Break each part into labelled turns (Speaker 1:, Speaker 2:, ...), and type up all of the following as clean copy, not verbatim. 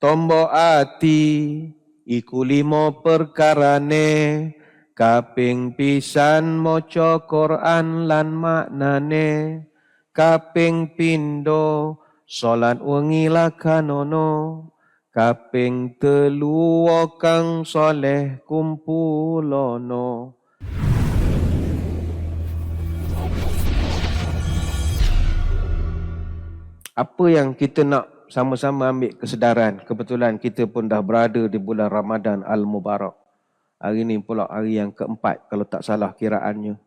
Speaker 1: tombo ati iku 5 perkarane, kaping pisan maca Quran lan maknane, kaping pindo salat wengi lakanono, kaping 3 kang soleh kumpulono. Apa yang kita nak sama-sama ambil kesedaran? Kebetulan kita pun dah berada di bulan Ramadan Al-Mubarak. Hari ini pula hari yang keempat kalau tak salah kiraannya.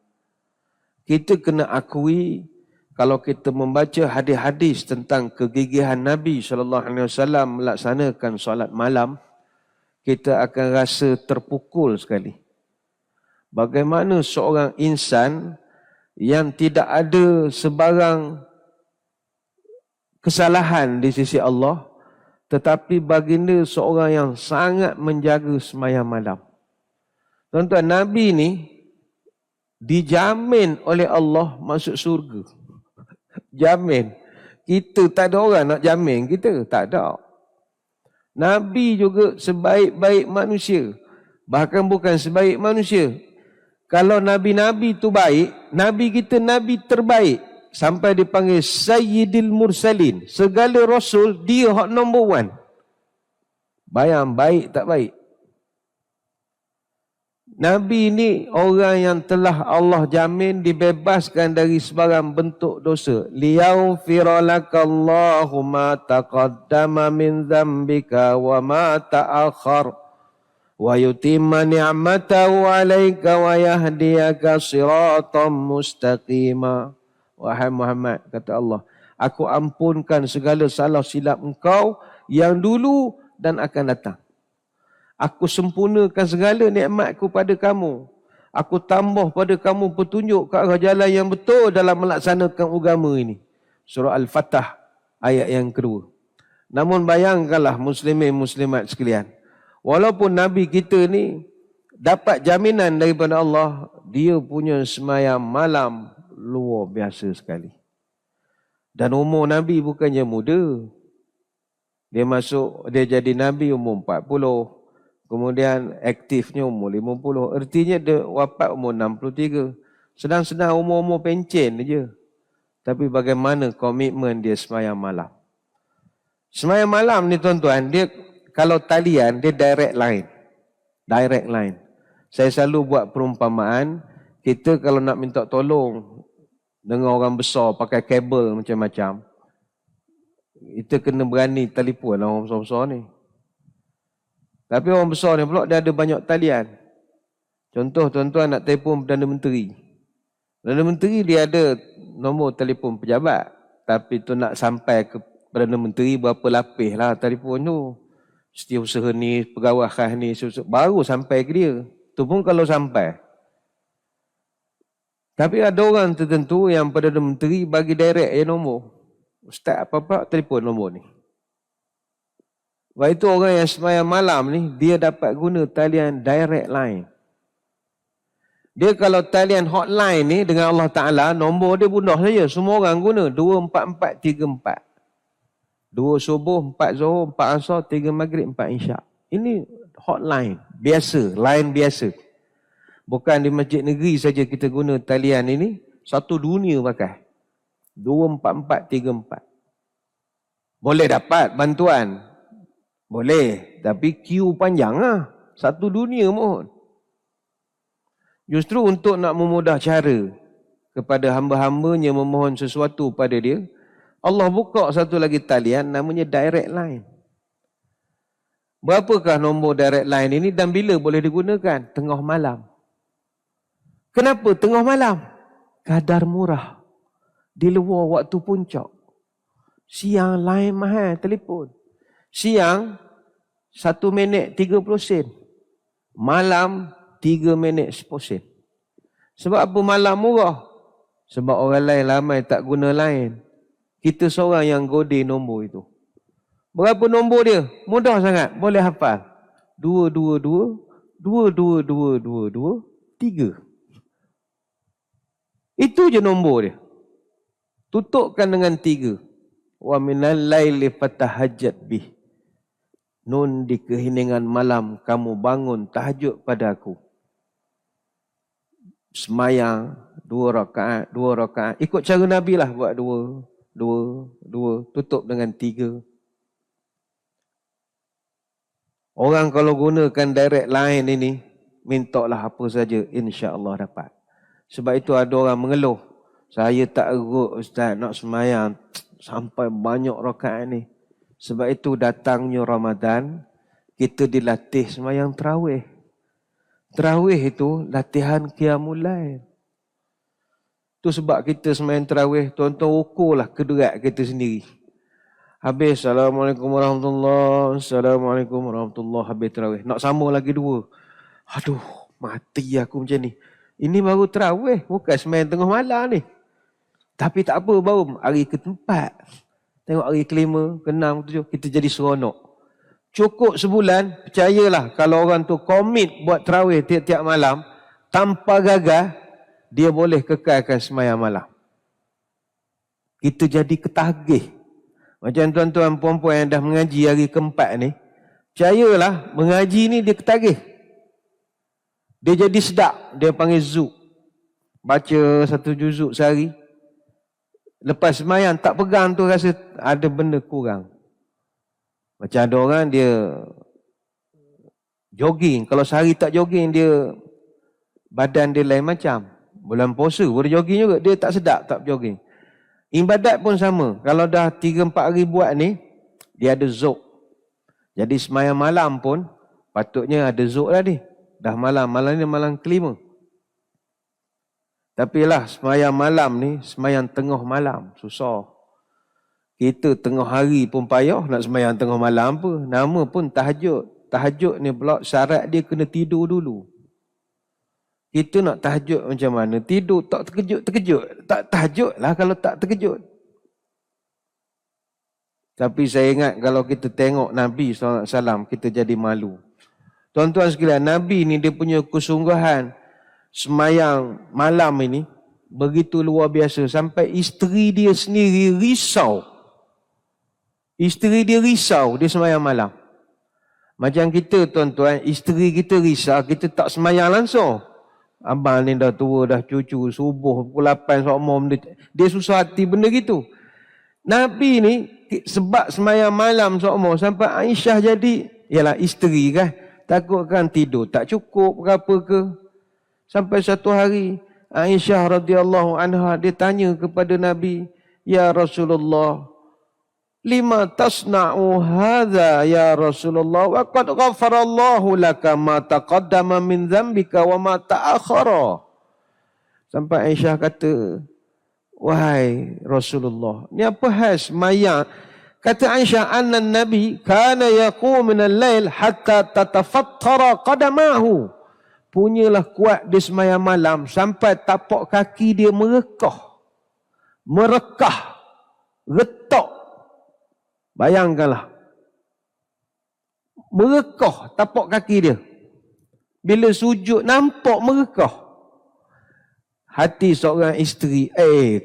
Speaker 1: Kita kena akui kalau kita membaca hadis-hadis tentang kegigihan Nabi SAW melaksanakan solat malam, kita akan rasa terpukul sekali. Bagaimana seorang insan yang tidak ada sebarang kesalahan di sisi Allah, tetapi baginda seorang yang sangat menjaga sembahyang malam. Tuan-tuan, Nabi ni dijamin oleh Allah masuk surga. Jamin. Kita tak ada orang nak jamin kita. Tak ada. Nabi juga sebaik-baik manusia. Bahkan bukan sebaik manusia. Kalau Nabi-Nabi tu baik, Nabi kita Nabi terbaik. Sampai dipanggil Sayyidil Mursalin. Segala Rasul, dia hak number 1. Bayang, baik tak baik? Nabi ni orang yang telah Allah jamin dibebaskan dari sebarang bentuk dosa. Liyaghfira lakallahu ma taqaddama min dzambika wa ma ta'akhkhar wa yutimma ni'matahu 'alaika wa yahdiyaka siratan mustaqima. Wahai Muhammad, kata Allah, aku ampunkan segala salah silap engkau yang dulu dan akan datang. Aku sempurnakan segala nikmatku pada kamu. Aku tambah pada kamu petunjuk ke arah jalan yang betul dalam melaksanakan agama ini. Surah Al-Fatah ayat yang kedua. Namun bayangkanlah muslimin muslimat sekalian. Walaupun Nabi kita ni dapat jaminan daripada Allah, dia punya sembahyang malam luar biasa sekali. Dan umur Nabi bukannya muda. Dia jadi Nabi umur 40. Kemudian aktifnya umur 50. Artinya dia wafat umur 63. Sedang-sedang umur-umur pencen je. Tapi bagaimana komitmen dia sembahyang malam. Sembahyang malam ni tuan-tuan, dia kalau talian, dia direct line. Direct line. Saya selalu buat perumpamaan, kita kalau nak minta tolong dengan orang besar pakai kabel macam-macam, kita kena berani telefon orang besar-besar ni. Tapi orang besar ni pula dia ada banyak talian. Contoh tuan-tuan nak telefon Perdana Menteri. Perdana Menteri dia ada nombor telefon pejabat. Tapi tu nak sampai ke Perdana Menteri berapa lapis lah telefon tu. Setiausaha ni, pegawai khas ni, baru sampai ke dia. Tu pun kalau sampai. Tapi ada orang tertentu yang Perdana Menteri bagi direct nombor. Ustaz apa-apa telefon nombor ni. Sebab itu orang yang sembahyang malam ni, dia dapat guna talian direct line. Dia kalau talian hotline ni dengan Allah Ta'ala, nombor dia mudah saja. Semua orang guna 24434. 2 subuh, 4 zuhur, 4 asar, 3 maghrib, 4 isyak. Ini hotline, biasa, line biasa. Bukan di masjid negeri saja kita guna talian ini, satu dunia pakai. 24434. Boleh dapat bantuan. Boleh, tapi queue panjang lah. Satu dunia mohon. Justru untuk nak memudah cara kepada hamba-hambanya memohon sesuatu pada dia, Allah buka satu lagi talian namanya direct line. Berapakah nombor direct line ini dan bila boleh digunakan? Tengah malam. Kenapa tengah malam? Kadar murah. Di luar waktu puncak. Siang line mahal telefon. Siang 1 minit 30 sen. Malam 3 minit 10 sen. Sebab apa malam murah? Sebab orang lain ramai tak guna line. Kita seorang yang gode nombor itu. Berapa nombor dia? Mudah sangat. Boleh hafal. 222 22222 3. Itu je nombor dia. Tutupkan dengan 3. Wa minal laili fatahajjat bih. Nun di keheningan malam kamu bangun tahajud pada aku. Semayang 2 rakaat. Ikut cara Nabi lah buat 2, tutup dengan 3. Orang kalau gunakan direct line ini, mintalah apa saja, insya-Allah dapat. Sebab itu ada orang mengeluh, saya tak erut ustaz nak semayang sampai banyak rakaat ni. Sebab itu datangnya Ramadan, kita dilatih semayang tarawih. Tarawih itu latihan qiyamul lail. Tu sebab kita semayang tarawih, tuan-tuan ukurlah kedua kita sendiri. Habis, Assalamualaikum warahmatullahi, Assalamualaikum warahmatullahi, habis tarawih. Nak sama lagi 2. Aduh, mati aku macam ni. Ini baru tarawih, bukan semayang tengah malam ni. Tapi tak apa, baru hari ke-4. Tengok hari ke-5, ke-6, ke-7, kita jadi seronok. Cukup sebulan, percayalah kalau orang tu komit buat tarawih tiap-tiap malam, tanpa gagal, dia boleh kekalkan semayang malam. Kita jadi ketagih. Macam tuan-tuan puan-puan yang dah mengaji hari ke-4 ni, percayalah, mengaji ni dia ketagih. Dia jadi sedap, dia panggil zuk. Baca 1 juzuk sehari. Lepas semayang, tak pegang tu rasa ada benda kurang. Macam ada orang dia jogging. Kalau sehari tak jogging, dia badan dia lain macam. Bulan puasa boleh jogging juga, dia tak sedap tak jogging. Ibadat pun sama. Kalau dah 3-4 hari buat ni, dia ada zuk. Jadi semayang malam pun, patutnya ada zuk lah ni. Dah malam ni malam ke-5. Tapi lah semayang malam ni, semayang tengah malam. Susah. Kita tengah hari pun payah, nak semayang tengah malam apa. Nama pun tahajud. Tahajud ni pula syarat dia kena tidur dulu. Kita nak tahajud macam mana? Tidur tak terkejut. Tak tahajud lah kalau tak terkejut. Tapi saya ingat kalau kita tengok Nabi SAW, kita jadi malu. Tuan-tuan sekalian, Nabi ni dia punya kesungguhan semayang malam ini begitu luar biasa. Sampai isteri dia sendiri risau. Isteri dia risau dia semayang malam. Macam kita tuan-tuan, isteri kita risau, kita tak semayang langsung. Abang ni dah tua, dah cucu, subuh pukul 8 sokmom. Dia susah hati benda gitu. Nabi ni sebab semayang malam sokmom sampai Aisyah jadi, ialah isteri kan, takutkan tidur tak cukup ke apa ke. Sampai satu hari Aisyah radhiyallahu anha dia tanya kepada Nabi, ya Rasulullah, lima tasna'u hadza ya Rasulullah wa qad ghafarallahu laka ma taqaddama min dhanbika wa ma ta'akhkhara. Sampai Aisyah kata, wahai Rasulullah, ni apa hal semayang? Kata Aisyah, anna Nabi kana yaqum min al-lail hatta tatafattara qadamahu. Punyalah kuat dia semayang malam sampai tapak kaki dia merekah, retak. Bayangkanlah. Merekah tapak kaki dia. Bila sujud nampak merekah. Hati seorang isteri,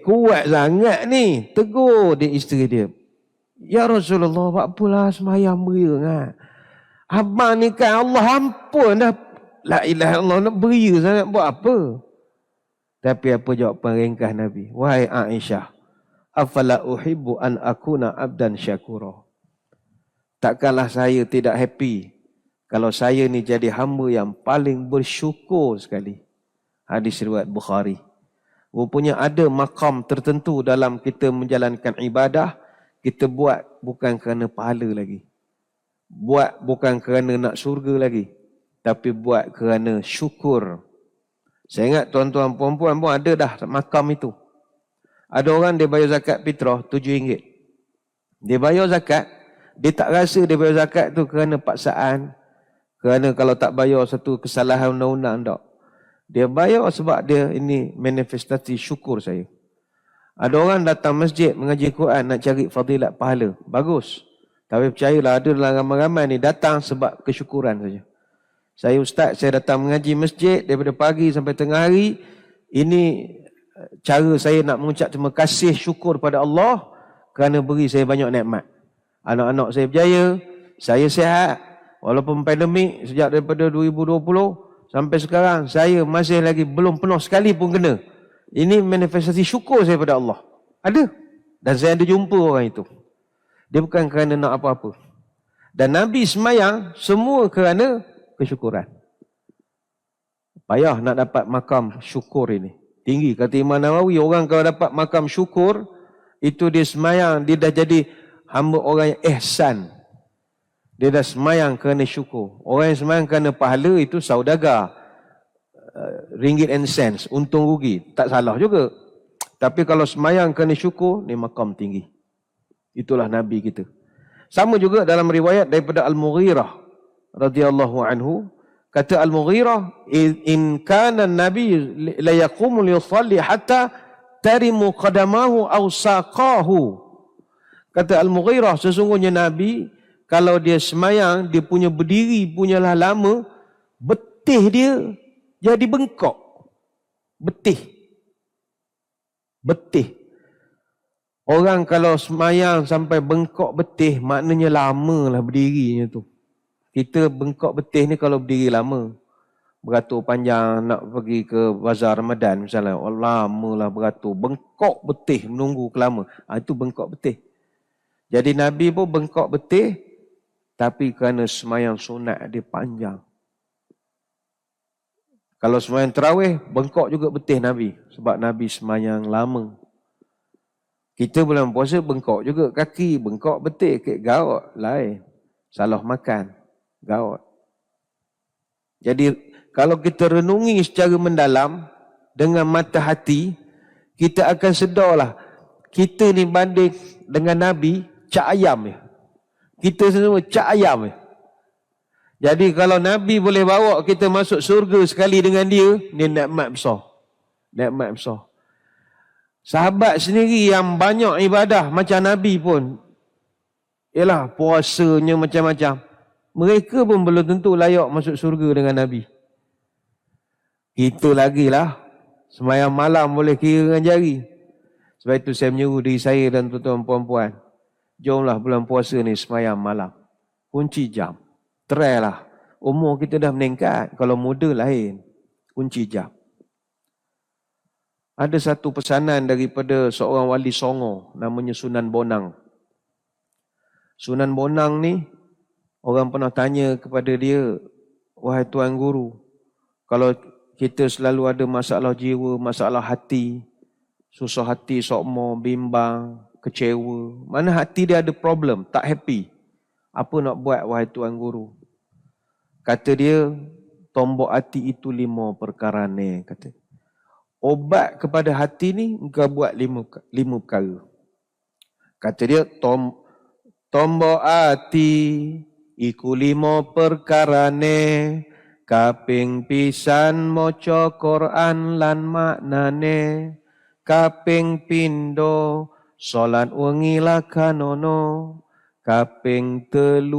Speaker 1: kuat sangat ni. Tegur dia isteri dia. Ya Rasulullah, buat apalah semayang beria. Abang ni kan Allah ampun dah. La ilaha illallah, nak beria sangat buat apa? Tapi apa jawapan ringkas Nabi? Wahai Aisyah, afala uhibbu an akuna abdan syakura. Takkanlah saya tidak happy kalau saya ni jadi hamba yang paling bersyukur sekali. Hadis riwayat Bukhari. Rupanya ada makam tertentu dalam kita menjalankan ibadah, kita buat bukan kerana pahala lagi. Buat bukan kerana nak syurga lagi, tapi buat kerana syukur. Saya ingat tuan-tuan puan-puan pun ada dah makam itu. Ada orang dia bayar zakat fitrah RM7. Dia bayar zakat, dia tak rasa dia bayar zakat tu kerana paksaan, kerana kalau tak bayar satu kesalahan undang-undang, tak. Dia bayar sebab dia ini manifestasi syukur saya. Ada orang datang masjid mengaji Quran nak cari fadilat pahala. Bagus. Tapi percayalah ada dalam ramai-ramai ni datang sebab kesyukuran saja. Saya ustaz, saya datang mengaji masjid daripada pagi sampai tengah hari. Ini cara saya nak mengucap terima kasih syukur pada Allah kerana beri saya banyak nikmat. Anak-anak saya berjaya, saya sihat. Walaupun pandemik sejak daripada 2020 sampai sekarang, saya masih lagi belum penuh sekali pun kena. Ini manifestasi syukur saya pada Allah. Ada. Dan saya ada jumpa orang itu. Dia bukan kerana nak apa-apa. Dan Nabi semayang semua kerana kesyukuran. Payah nak dapat makam syukur ini. Tinggi. Kata Imam Nawawi, orang kalau dapat makam syukur, itu dia semayang, dia dah jadi hamba orang yang ihsan. Dia dah semayang kerana syukur. Orang yang semayang kerana pahala itu saudagar. Ringgit and cents, untung rugi. Tak salah juga. Tapi kalau semayang kerana syukur, ni makam tinggi. Itulah Nabi kita. Sama juga dalam riwayat daripada Al-Mughirah radhiyallahu anhu, kata Al-Mughirah, in kana Nabi la yaqumu li yusalli hatta tarimu qadamahu aw saqahu. Kata Al-Mughirah, sesungguhnya Nabi kalau dia semayang, dia punya berdiri punyalah lama, betih dia jadi bengkok. Betih. Orang kalau semayang sampai bengkok betih, maknanya lama lah berdirinya tu. Kita bengkok betih ni kalau berdiri lama. Beratur panjang nak pergi ke bazar Ramadan misalnya. Oh, lama lah beratur. Bengkok betih menunggu kelama. Itu bengkok betih. Jadi Nabi pun bengkok betih, tapi kerana semayang sunat dia panjang. Kalau semayang tarawih, bengkok juga betih Nabi. Sebab Nabi semayang lama. Kita bulan puasa bengkok juga kaki, bengkok betih, kek garut, lain. Salah makan, garut. Jadi kalau kita renungi secara mendalam dengan mata hati, kita akan sedarlah kita ni banding dengan Nabi, cak ayam je. Kita semua cak ayam je. Jadi kalau Nabi boleh bawa kita masuk surga sekali dengan dia, ni nikmat besar. Nikmat besar. Sahabat sendiri yang banyak ibadah macam Nabi pun, ialah puasanya macam-macam. Mereka pun belum tentu layak masuk surga dengan Nabi. Kita lagi lah. Semayang malam boleh kira dengan jari. Sebab itu saya menyuruh diri saya dan tuan-tuan puan-puan, jomlah bulan puasa ni semayang malam. Kunci jam. Try lah. Umur kita dah meningkat. Kalau muda lain. Kunci jam. Ada satu pesanan daripada seorang wali Songo, namanya Sunan Bonang. Sunan Bonang ni, orang pernah tanya kepada dia, wahai Tuan Guru, kalau kita selalu ada masalah jiwa, masalah hati, susah hati, sokmo, bimbang, kecewa, mana hati dia ada problem, tak happy, apa nak buat wahai Tuan Guru? Kata dia, tombok hati itu 5 perkara ni, kata. Obat kepada hati ni, engkau buat 5 perkara. Kata dia, tombok hati, iku 5 perkara ni, kaping pisan moco Quran lan maknane, kaping pindo, solat wengi lakanono, kaping 3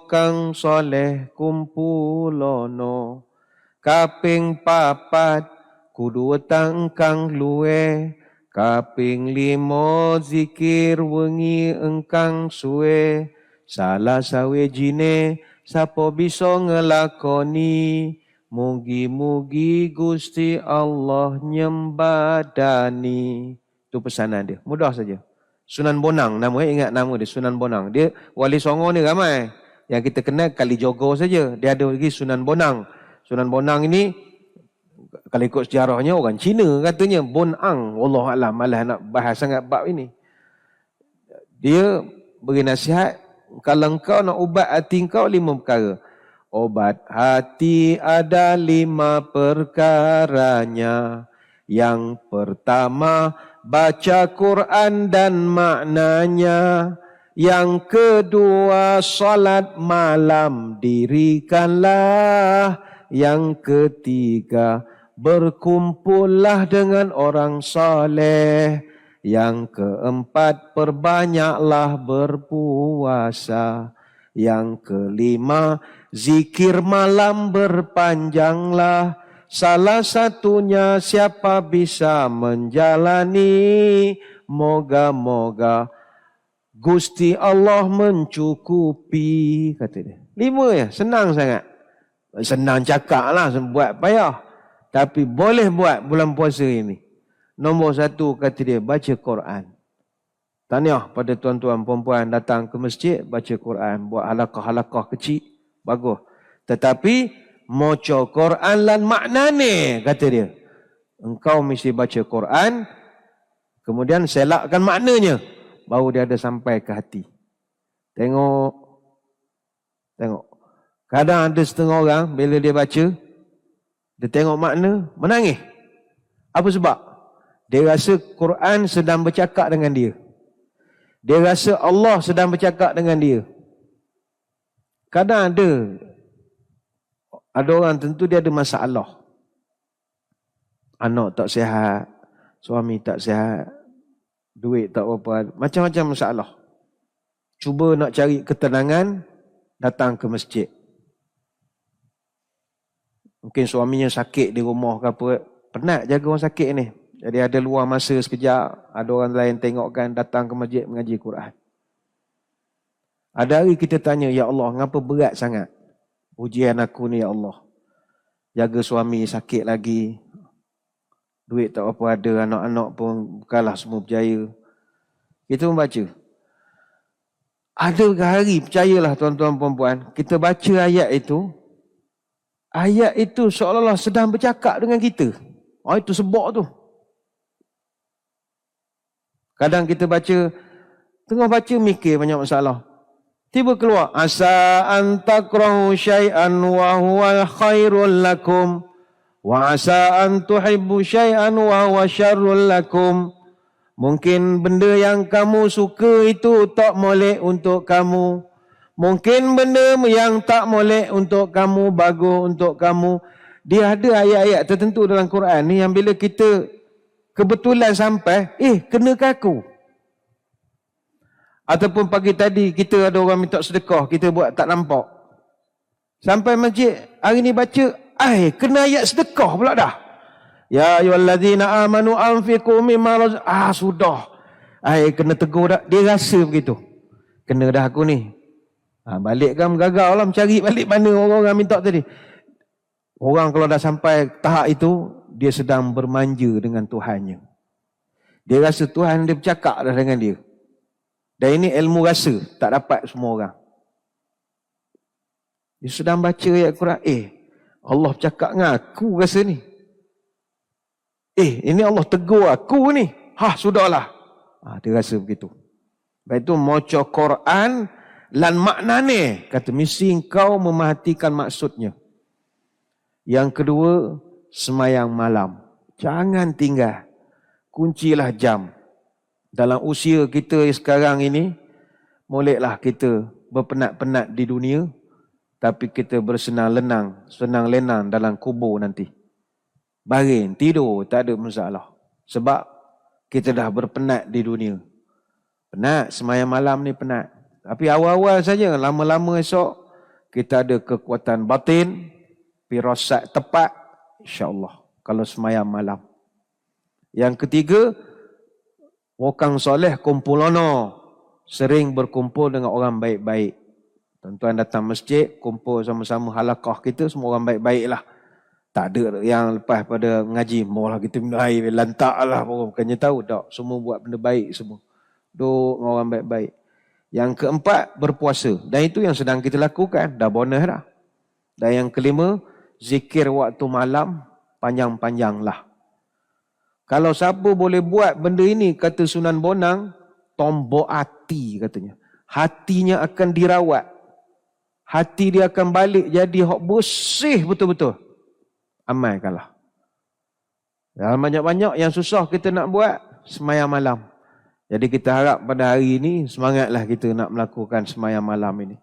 Speaker 1: kang soleh kumpulono, kaping 4, kudu wetang kang luwe, kaping 5 zikir wengi engkang suwe, salah sawijine sapo bisa ngelakoni, mugi-mugi Gusti Allah nyembadani. Itu pesanan dia. Mudah saja. Sunan Bonang nama, ingat nama dia, Sunan Bonang. Dia wali Songo ni ramai. Yang kita kenal Kalijogo saja. Dia ada lagi Sunan Bonang. Sunan Bonang ini, kalau ikut sejarahnya orang Cina katanya, Bonang. Wallahualam, malah nak bahas sangat bab ini. Dia beri nasihat, kalau engkau nak ubat hati engkau 5 perkara. Obat hati ada 5 perkaranya. Yang pertama, baca Quran dan maknanya. Yang kedua, salat malam dirikanlah. Yang ketiga, berkumpullah dengan orang saleh. Yang keempat, perbanyaklah berpuasa. Yang kelima, zikir malam berpanjanglah. Salah satunya siapa bisa menjalani, moga-moga Gusti Allah mencukupi, kata dia. 5 ya, senang sangat. Senang cakap lah, buat payah. Tapi boleh buat bulan puasa ini. Nombor 1 kata dia, baca Quran. Tahniah pada tuan-tuan perempuan datang ke masjid, baca Quran. Buat halakah-halakah kecil, bagus. Tetapi, moco Quran lan maknane, kata dia. Engkau mesti baca Quran, kemudian selakkan maknanya. Baru dia ada sampai ke hati. Tengok. Kadang ada setengah orang, bila dia baca, dia tengok makna, menangis. Apa sebab? Dia rasa Quran sedang bercakap dengan dia. Dia rasa Allah sedang bercakap dengan dia. Kadang ada orang tentu dia ada masalah. Anak tak sihat, suami tak sihat, duit tak apa, macam-macam masalah. Cuba nak cari ketenangan, datang ke masjid. Mungkin suaminya sakit di rumah ke apa, penat jaga orang sakit ni. Jadi ada luar masa sekejap, ada orang lain tengokkan, datang ke masjid mengaji Quran. Ada hari kita tanya, ya Allah, ngapa berat sangat ujian aku ni ya Allah. Jaga suami sakit lagi, duit tak apa ada, anak-anak pun bukanlah semua berjaya. Kita membaca. Ada hari, percayalah tuan-tuan perempuan, kita baca ayat itu seolah-olah sedang bercakap dengan kita. Itu sebab tu. Kadang kita baca, tengah baca mikir banyak masalah. Tiba keluar, asa an takrahu syai'an wa huwa khairul lakum. Wa asa an tuhibbu syai'an wa huwa syarrul lakum. Mungkin benda yang kamu suka itu tak molek untuk kamu. Mungkin benda yang tak molek untuk kamu, bagus untuk kamu. Dia ada ayat-ayat tertentu dalam Quran ni yang bila kita kebetulan sampai, kena ke aku? Ataupun pagi tadi kita ada orang minta sedekah, kita buat tak nampak. Sampai masjid, hari ni baca, kena ayat sedekah pula dah. Ya ayyuhallazina amanu anfiqu mimma sudah. Kena tegur dah. Dia rasa begitu. Kena dah aku ni. Balik kan gagal lah mencari balik mana orang-orang minta tadi. Orang kalau dah sampai tahap itu, dia sedang bermanja dengan Tuhannya. Dia rasa Tuhan dia bercakap dah dengan dia. Dan ini ilmu rasa, tak dapat semua orang. Dia sedang baca ayat Quran, Allah bercakap dengan aku rasa ni. Ini Allah tegur aku ni. Sudahlah. Dia rasa begitu. Lepas itu, moco Quran lan maknane. Kata, mesti engkau memerhatikan maksudnya. Yang kedua, semayang malam. Jangan tinggal. Kuncilah jam. Dalam usia kita sekarang ini, moleklah kita berpenat-penat di dunia, tapi kita bersenang-lenang dalam kubur nanti. Baring, tidur, tak ada masalah. Sebab kita dah berpenat di dunia. Penat, semayang malam ni penat. Tapi awal-awal saja, lama-lama esok, kita ada kekuatan batin, firasat tepat, insya-Allah. Kalau semayang malam. Yang ketiga, wakang soleh kumpulono. Sering berkumpul dengan orang baik-baik. Tuan-tuan datang masjid, kumpul sama-sama halakah kita, semua orang baik-baik lah. Tak ada yang lepas pada mengaji, maulah kita minum air, lantak lah. Bukannya tahu, tak. Semua buat benda baik semua. Duduk dengan orang baik-baik. Yang keempat, berpuasa. Dan itu yang sedang kita lakukan. Dah bonus dah. Dan yang kelima, zikir waktu malam, panjang-panjanglah. Kalau siapa boleh buat benda ini, kata Sunan Bonang, tombok hati katanya. Hatinya akan dirawat. Hati dia akan balik jadi bersih betul-betul. Amalkanlah. Dalam banyak-banyak yang susah kita nak buat, semayang malam. Jadi kita harap pada hari ini, semangatlah kita nak melakukan semayang malam ini.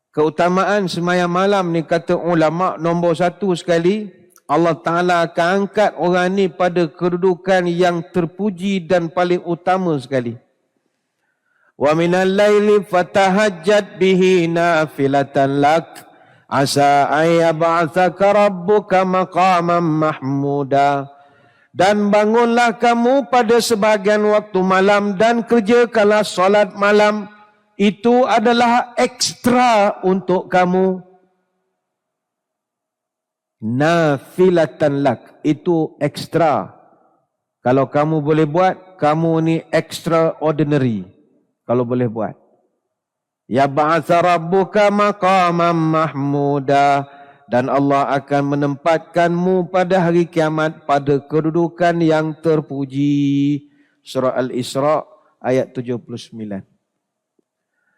Speaker 1: Keutamaan semayang malam ni kata ulama' nombor 1 sekali, Allah Ta'ala akan angkat orang ni pada kedudukan yang terpuji dan paling utama sekali. Wa minal laili fatahajjat bihi nafilatan lak. Asa ayyab'athaka rabbuka maqaman mahmuda. Dan bangunlah kamu pada sebahagian waktu malam dan kerjakanlah solat malam. Itu adalah ekstra untuk kamu. Nafilatan lak. Itu ekstra. Kalau kamu boleh buat, kamu ni extraordinary. Kalau boleh buat. Ya ba'atha rabbuka maqaman mahmuda. Dan Allah akan menempatkanmu pada hari kiamat pada kedudukan yang terpuji. Surah Al-Isra ayat 79.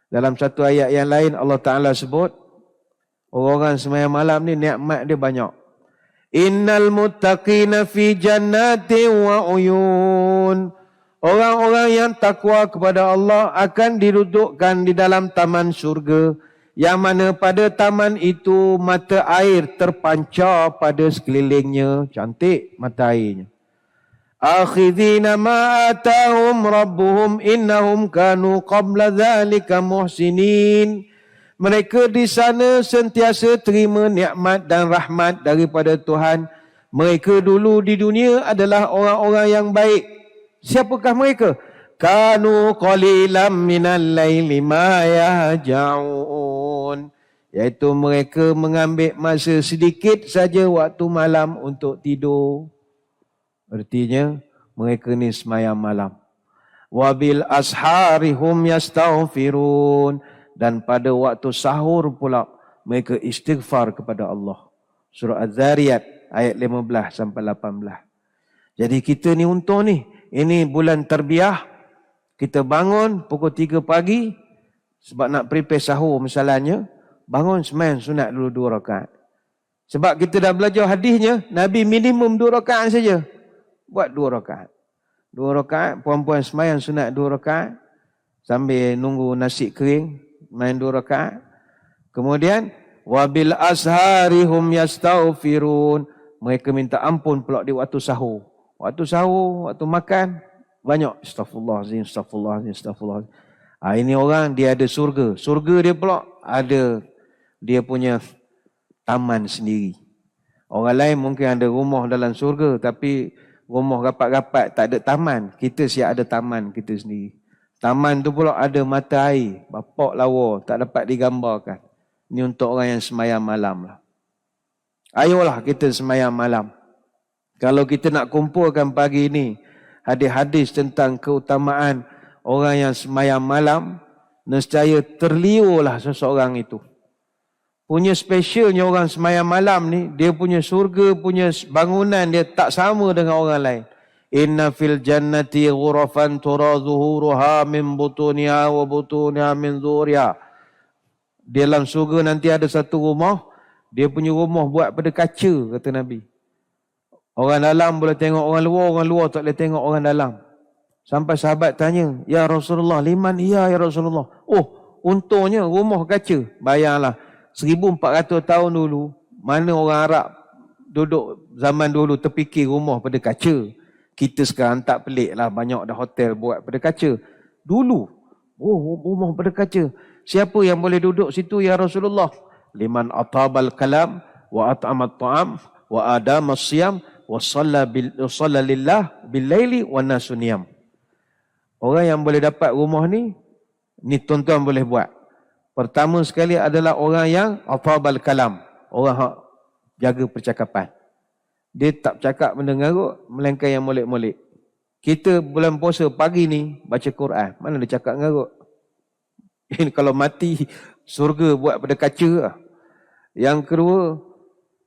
Speaker 1: Dalam satu ayat yang lain Allah Ta'ala sebut, orang-orang sembahyang malam ni nikmat dia banyak. Innal muttaqina fi jannatin wa uyun. Orang-orang yang takwa kepada Allah akan didudukkan di dalam taman syurga, yang mana pada taman itu mata air terpancar pada sekelilingnya. Cantik mata airnya. Akhidhina ma atahum rabbuhum innahum kanu qabla dhalika muhsinin. Mereka di sana sentiasa terima nikmat dan rahmat daripada Tuhan. Mereka dulu di dunia adalah orang-orang yang baik. Siapakah mereka? Kanu qalilan minal laili ma yahja'un. Iaitu mereka mengambil masa sedikit saja waktu malam untuk tidur. Artinya mereka ni semayang malam. Wabil ashari hum yastaghfirun. Dan pada waktu sahur pula mereka istighfar kepada Allah. Surah Az-Zariyat ayat 15 sampai 18. Jadi kita ni untung ni. Ini bulan Tarbiyah. Kita bangun pukul 3 pagi sebab nak prepare sahur misalnya, bangun sembahyang sunat dulu 2 rakaat. Sebab kita dah belajar hadisnya, Nabi minimum 2 rakaat saja. Buat 2 rakaat. 2 rakaat, puan-puan sembahyang sunat 2 rakaat sambil nunggu nasi kering, main 2 rakaat. Kemudian wabil ashari hum yastaghfirun. Mereka minta ampun pula di waktu sahur. Waktu sahur, waktu makan, banyak astaghfirullahalazim, astaghfirullahalazim, astaghfirullahalazim. Ini orang dia ada surga. Surga dia pula ada dia punya taman sendiri. Orang lain mungkin ada rumah dalam surga tapi rumah rapat-rapat tak ada taman. Kita siap ada taman kita sendiri. Taman tu pula ada mata air, bapak lawa, tak dapat digambarkan. Ini untuk orang yang sembahyang malam lah. Ayolah kita sembahyang malam. Kalau kita nak kumpulkan pagi ini hadis-hadis tentang keutamaan orang yang sembahyang malam, nescaya terliurlah seseorang itu. Punya specialnya orang sembahyang malam ni, dia punya surga, punya bangunan dia tak sama dengan orang lain. Inna fil jannati ghurafan tura zuhuruha min butuniha wa butuniha min zuhuriha. Dalam surga nanti ada satu rumah, dia punya rumah buat pada kaca, kata Nabi. Orang dalam boleh tengok orang luar tak boleh tengok orang dalam. Sampai sahabat tanya, ya Rasulullah, liman iya ya Rasulullah. Oh, untungnya rumah kaca. Bayanglah, 1400 tahun dulu, mana orang Arab duduk zaman dulu terfikir rumah pada kaca. Kita sekarang tak pelik lah, banyak dah hotel buat pada kaca. Dulu, rumah pada kaca. Siapa yang boleh duduk situ ya Rasulullah? Liman atabal kalam, wa at'amat ta'am, wa adamas siyam, wa shalla lillah bil laili wa nasuniyam. Orang yang boleh dapat rumah ni tuan-tuan boleh buat. Pertama sekali adalah orang yang atabal kalam, orang yang jaga percakapan. Dia tak bercakap benda ngarut, melainkan yang molek-molek. Kita bulan puasa pagi ni baca Quran, mana dia cakap ngarut? Ini kalau mati surga buat pada kaca. Yang kedua,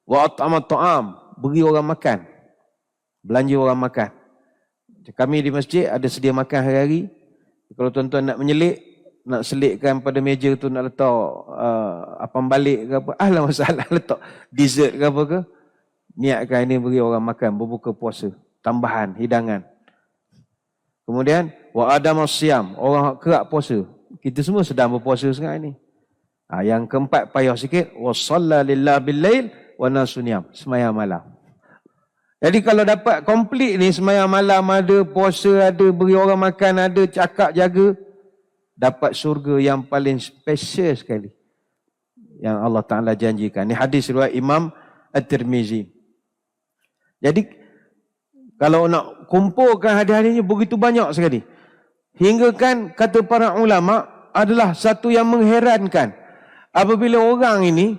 Speaker 1: wa at'amat ta'am, beri orang makan. Belanja orang makan. Kami di masjid ada sedia makan hari-hari. Kalau tuan-tuan nak menyelik, nak selitkan pada meja tu, nak letak apam balik ke apa, ahlan masalah, letak dessert ke apa ke, niatkan ini beri orang makan berbuka puasa, tambahan hidangan. Kemudian wa adamas siyam, orang kerak puasa. Kita semua sedang berpuasa sekarang ni. Yang keempat payah sikit, wa shalla lillah bil lail wa nasuniyam, sembahyang malam. Jadi kalau dapat komplit ni, sembahyang malam ada, puasa ada, beri orang makan ada, cakap jaga, dapat surga yang paling special sekali yang Allah Ta'ala janjikan. Ini hadis riwayat Imam At-Tirmizi. Jadi Kalau nak kumpulkan hadis-hadisnya begitu banyak sekali. Hingga kan kata para ulama adalah satu yang mengherankan. Apabila orang ini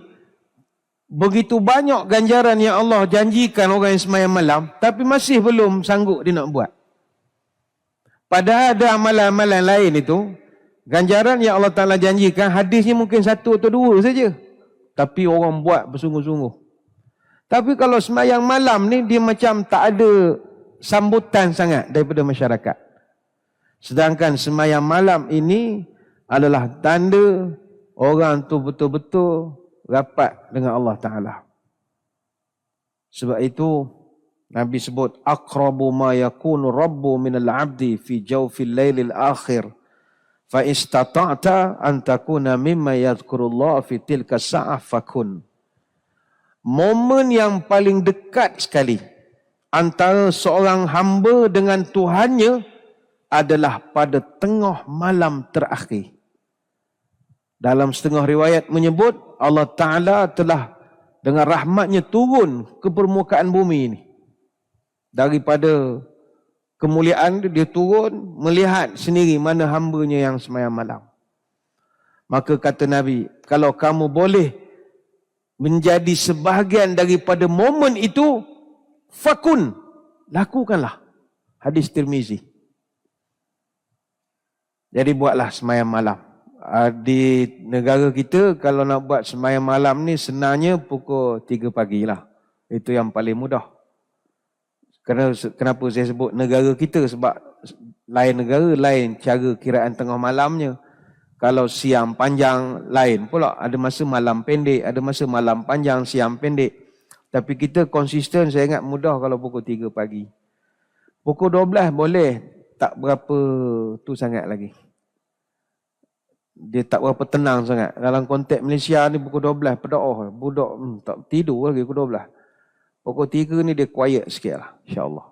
Speaker 1: begitu banyak ganjaran yang Allah janjikan orang yang sembahyang malam, tapi masih belum sanggup dia nak buat. Padahal ada amalan-amalan lain itu, ganjaran yang Allah Ta'ala janjikan, hadisnya mungkin 1 atau 2 saja. Tapi orang buat bersungguh-sungguh. Tapi kalau sembahyang malam ni, dia macam tak ada sambutan sangat daripada masyarakat. Sedangkan sembahyang malam ini adalah tanda orang tu betul-betul rapat dengan Allah Ta'ala. Sebab itu, Nabi sebut, aqrabu ma yakunu rabbu minal abdi fi jawfil lailil akhir. Fa istata'ta an takuna mimma yadhkurullah fi tilka sa'ah fakun. Momen yang paling dekat sekali antara seorang hamba dengan Tuhannya adalah pada tengah malam terakhir. Dalam setengah riwayat menyebut Allah Ta'ala telah dengan rahmatnya turun ke permukaan bumi ini. Daripada kemuliaan dia turun melihat sendiri mana hambanya yang sembahyang malam. Maka kata Nabi, kalau kamu boleh menjadi sebahagian daripada momen itu, fakun, lakukanlah. Hadis Tirmizi. Jadi buatlah sembahyang malam. Di negara kita kalau nak buat sembahyang malam ni senangnya pukul 3 pagi lah. Itu yang paling mudah. Kenapa saya sebut negara kita? Sebab lain negara, lain cara kiraan tengah malamnya. Kalau siang panjang, lain pula. Ada masa malam pendek, ada masa malam panjang, siang pendek. Tapi kita konsisten, saya ingat mudah kalau pukul 3 pagi. Pukul 12 boleh, tak berapa tu sangat lagi. Dia tak berapa tenang sangat. Dalam konteks Malaysia ni pukul 12, pedoh. Budak tak tidur lagi pukul 12. Pukul 3 ni dia quiet sikit lah, insyaAllah.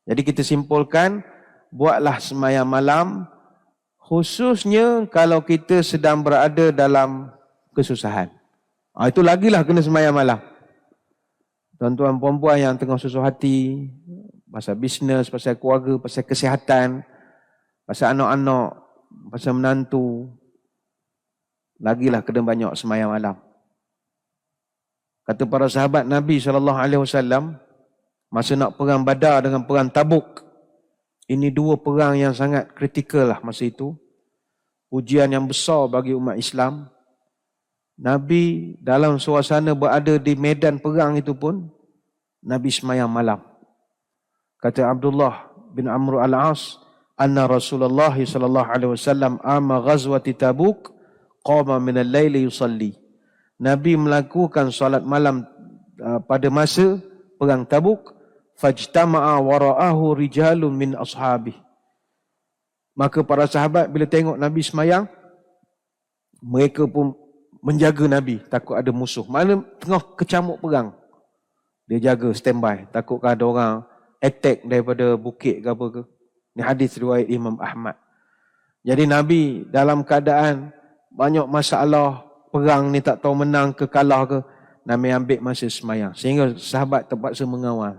Speaker 1: Jadi kita simpulkan, buatlah sembahyang malam, khususnya kalau kita sedang berada dalam kesusahan. Itu lagilah kena sembahyang malam. Tuan-tuan perempuan yang tengah susah hati, pasal bisnes, pasal keluarga, pasal kesihatan, pasal anak-anak, pasal menantu, lagilah kena banyak sembahyang malam. Kata para sahabat Nabi SAW, masa nak perang Badar dengan perang Tabuk, ini 2 perang yang sangat kritikal lah masa itu. Ujian yang besar bagi umat Islam. Nabi dalam suasana berada di medan perang itu pun, Nabi sembahyang malam. Kata Abdullah bin Amr al-As, anna Rasulullah SAW ama ghazwati Tabuk qama min al-laili yusalli. Nabi melakukan solat malam pada masa perang Tabuk. Fajtama'a wara'ahu rijalun min ashabih. Maka para sahabat bila tengok Nabi sembahyang, mereka pun menjaga Nabi, takut ada musuh. Mana tengah kecamuk perang, dia jaga standby, takutkan ada orang attack daripada bukit ke apa ke. Ini hadis riwayat Imam Ahmad. Jadi Nabi dalam keadaan banyak masalah, perang ni tak tahu menang ke kalah ke, Nabi ambil masa sembahyang, sehingga sahabat terpaksa mengawal.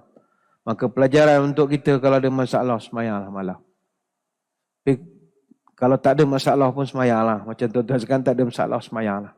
Speaker 1: Maka pelajaran untuk kita, kalau ada masalah, sembahyanglah malam. Tapi kalau tak ada masalah pun sembahyanglah. Macam tuan-tuan sekarang tak ada masalah, sembahyanglah.